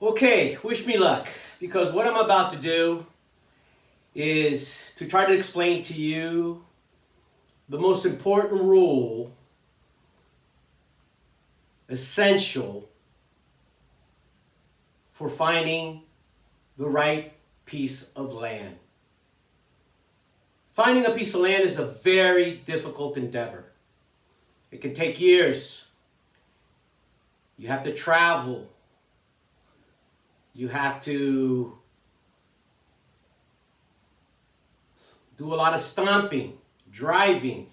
Okay, wish me luck, because what I'm about to do is to try to explain to you the most important rule, essential for finding the right piece of land. Finding a piece of land is a very difficult endeavor. It can take years. You have to travel. You have to do a lot of stomping, driving,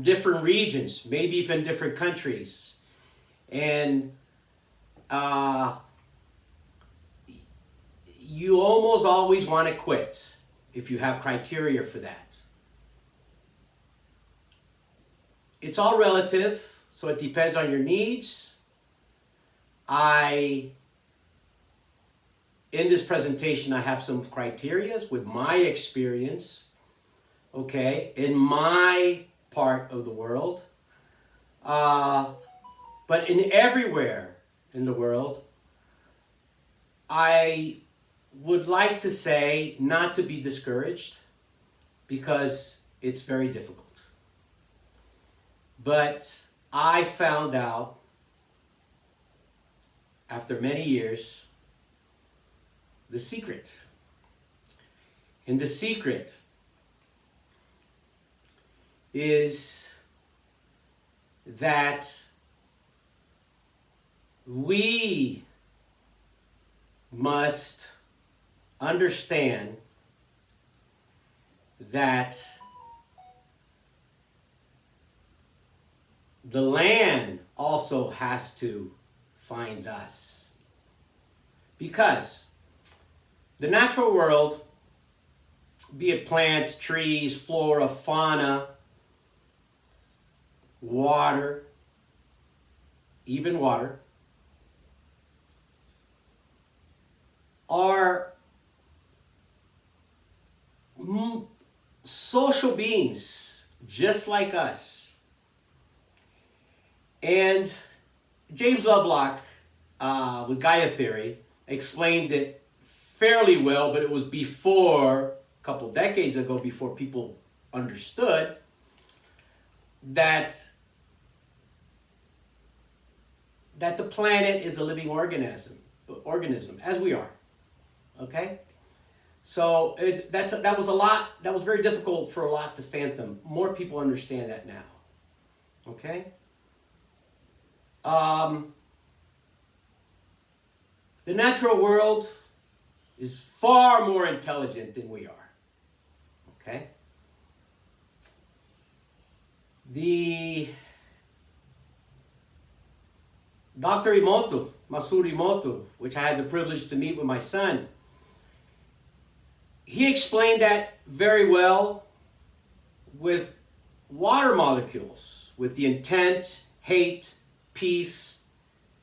different regions, maybe even different countries. And you almost always want to quit if you have criteria for that. It's all relative, so it depends on your needs. In this presentation, I have some criteria with my experience, okay, in my part of the world. But in everywhere in the world, I would like to say not to be discouraged because it's very difficult. But I found out after many years the secret. And the secret is that we must understand that the land also has to find us. Because the natural world, be it plants, trees, flora, fauna, water, even water, are social beings just like us. And James Lovelock, with Gaia theory, explained it fairly well, but it was before, a couple decades ago, before people understood that the planet is a living organism, as we are. Okay? So that was very difficult for a lot to fathom. More people understand that now. Okay? The natural world is far more intelligent than we are. Okay? Dr. Masaru Emoto, which I had the privilege to meet with my son, he explained that very well with water molecules, with the intent, hate, peace,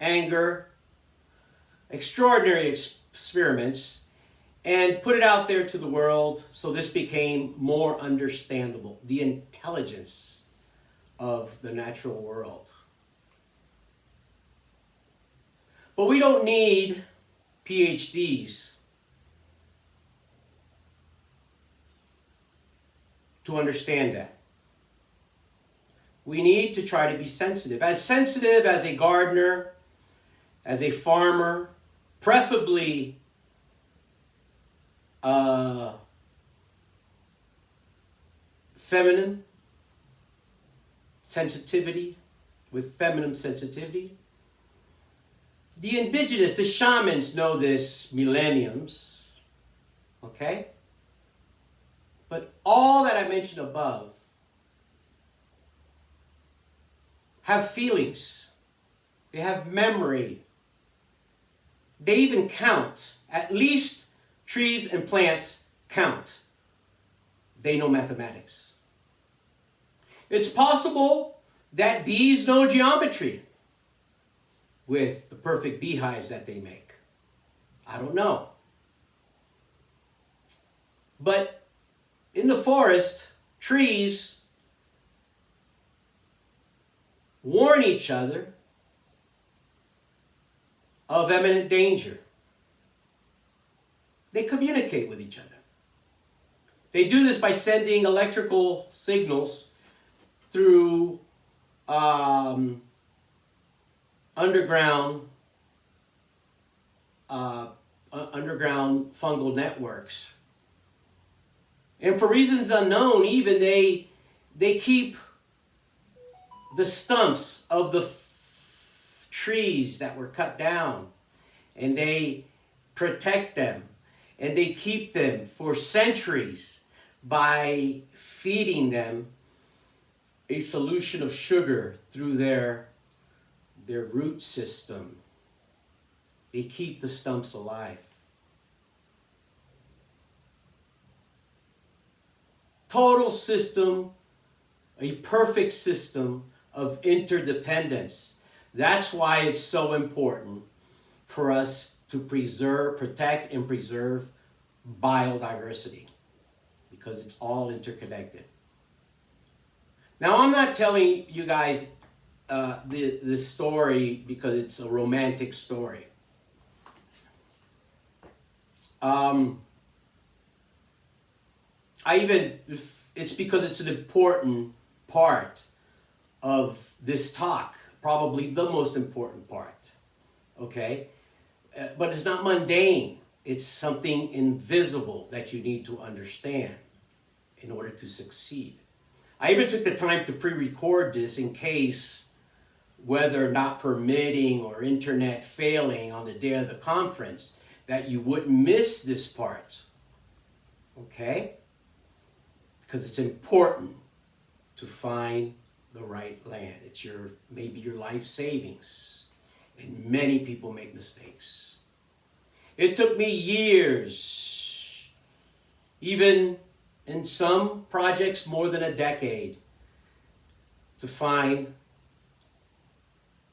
anger, extraordinary experiments, and put it out there to the world so this became more understandable, the intelligence of the natural world. But we don't need PhDs to understand that. We need to try to be sensitive as a gardener, as a farmer, preferably feminine sensitivity, with feminine sensitivity. The indigenous, the shamans know this millenniums, okay? But all that I mentioned above have feelings. They have memory. They even count. At least trees and plants count. They know mathematics. It's possible that bees know geometry with the perfect beehives that they make. I don't know. But in the forest, trees warn each other of imminent danger. They communicate with each other. They do this by sending electrical signals through underground fungal networks. And for reasons unknown, even they keep the stumps of the trees that were cut down, and they protect them, and they keep them for centuries by feeding them a solution of sugar through their root system. They keep the stumps alive. Total system, a perfect system of interdependence. That's why it's so important for us to protect and preserve biodiversity, because it's all interconnected. Now, I'm not telling you guys this story because it's a romantic story. It's because it's an important part of this talk, probably the most important part, okay? But it's not mundane. It's something invisible that you need to understand in order to succeed. I even took the time to pre-record this in case, whether not permitting or internet failing on the day of the conference, that you wouldn't miss this part, okay? Because it's important to find the right land. It's maybe your life savings, and many people make mistakes. It took me years, even in some projects more than a decade, to find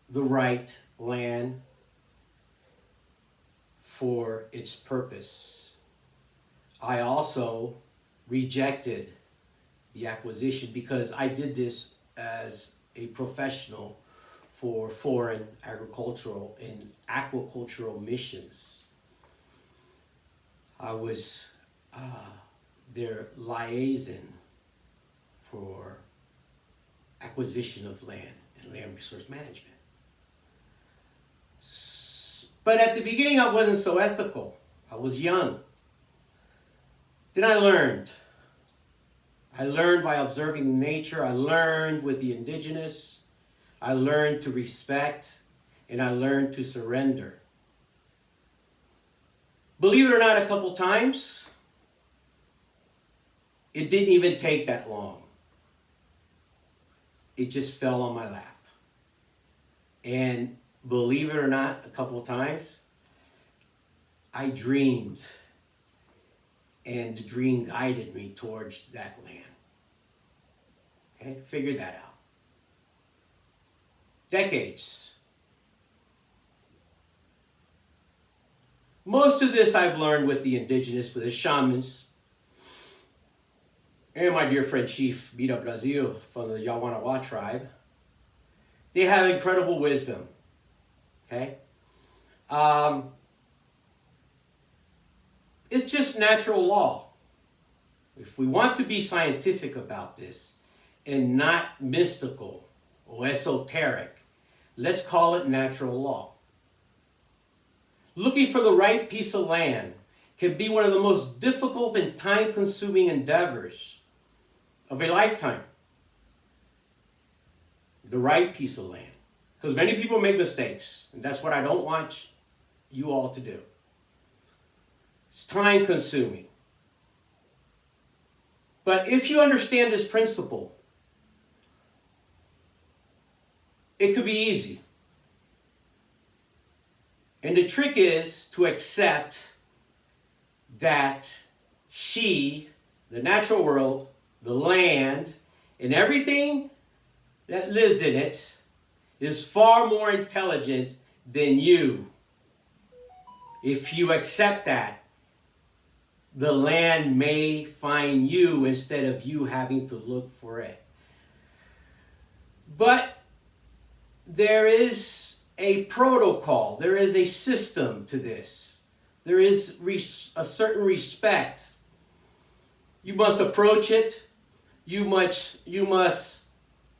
the right land for its purpose. I also rejected the acquisition because I did this as a professional for foreign agricultural and aquacultural missions. I was their liaison for acquisition of land and land resource management. But at the beginning, I wasn't so ethical. I was young. Then I learned. I learned by observing nature. I learned with the indigenous. I learned to respect, and I learned to surrender. Believe it or not, a couple times, it didn't even take that long. It just fell on my lap. And believe it or not, a couple times, I dreamed, and the dream guided me towards that land. Okay, figure that out. Decades. Most of this I've learned with the indigenous, with the shamans, and my dear friend Chief Bira Brazil from the Yawanawa tribe. They have incredible wisdom. Okay? It's just natural law. If we want to be scientific about this and not mystical or esoteric, let's call it natural law. Looking for the right piece of land can be one of the most difficult and time-consuming endeavors of a lifetime. The right piece of land. Because many people make mistakes, and that's what I don't want you all to do. It's time-consuming. But if you understand this principle, it could be easy. And the trick is to accept that she, the natural world, the land, and everything that lives in it is far more intelligent than you. If you accept that, the land may find you instead of you having to look for it. But there is a protocol, there is a system to this. there is a certain respect. You must approach it. You must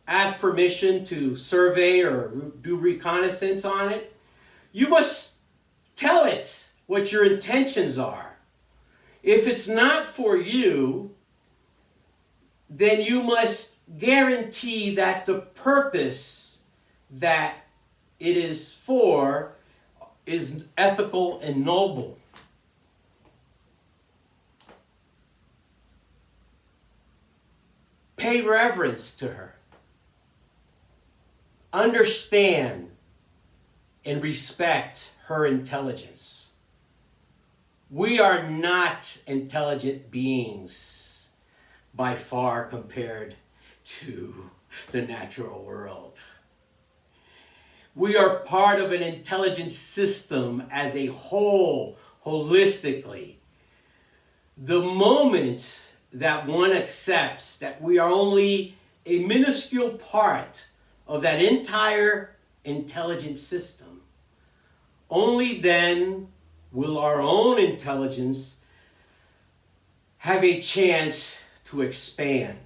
ask permission to survey or do reconnaissance on it. You must tell it what your intentions are. If it's not for you, then you must guarantee that the purpose that it is for is ethical and noble. Pay reverence to her. Understand and respect her intelligence. We are not intelligent beings by far compared to the natural world. We are part of an intelligent system as a whole, holistically. The moment that one accepts that we are only a minuscule part of that entire intelligent system, only then will our own intelligence have a chance to expand.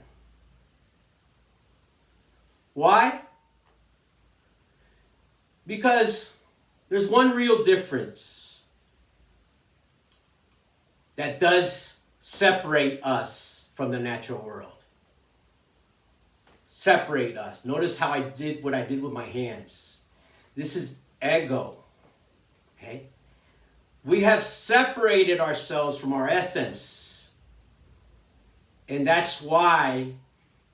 Why? Because there's one real difference that does separate us from the natural world. Separate us. Notice how I did what I did with my hands. This is ego. Okay? We have separated ourselves from our essence. And that's why,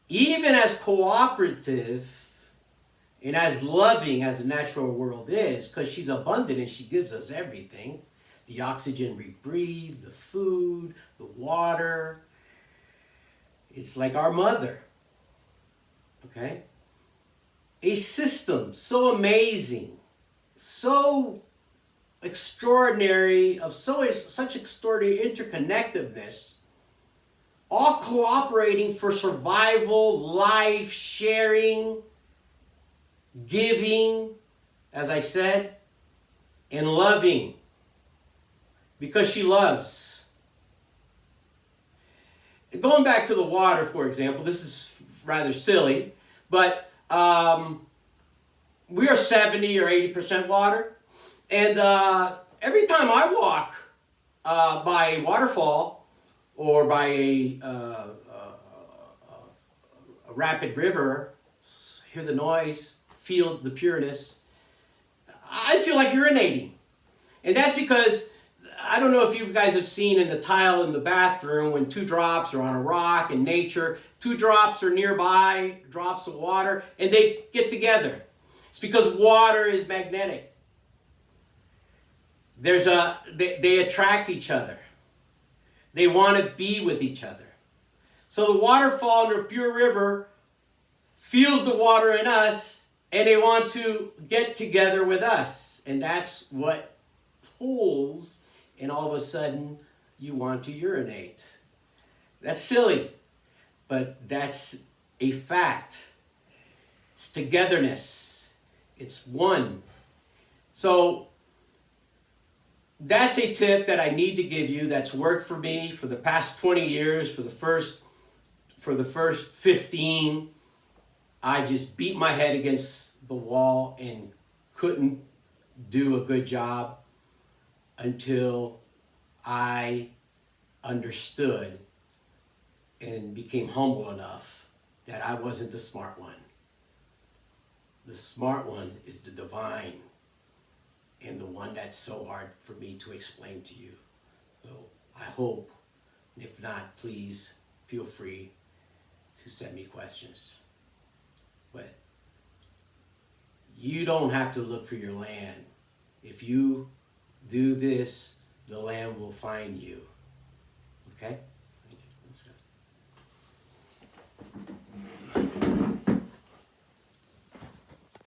even as cooperative and as loving as the natural world is, because she's abundant and she gives us everything, the oxygen we breathe, the food, the water, it's like our mother. Okay? A system so amazing, so extraordinary, of such extraordinary interconnectedness, all cooperating for survival, life, sharing, giving, as I said, and loving, because she loves. Going back to the water, for example, this is rather silly, but we are 70 or 80% water, and every time I walk by a waterfall or by a rapid river, hear the noise, feel the pureness, I feel like urinating. And that's because, I don't know if you guys have seen in the tile in the bathroom when 2 drops are on a rock in nature, 2 drops are nearby, drops of water, and they get together. It's because water is magnetic. They attract each other. They want to be with each other. So the waterfall in the pure river feels the water in us, and they want to get together with us. And that's what pulls, and all of a sudden you want to urinate. That's silly, but that's a fact. It's togetherness. It's one. So that's a tip that I need to give you that's worked for me for the past 20 years. For the first 15, I just beat my head against the wall and couldn't do a good job until I understood and became humble enough that I wasn't the smart one. The smart one is the divine, and the one that's so hard for me to explain to you. So I hope, and if not, please feel free to send me questions. But you don't have to look for your land. If you do this, the land will find you. Okay?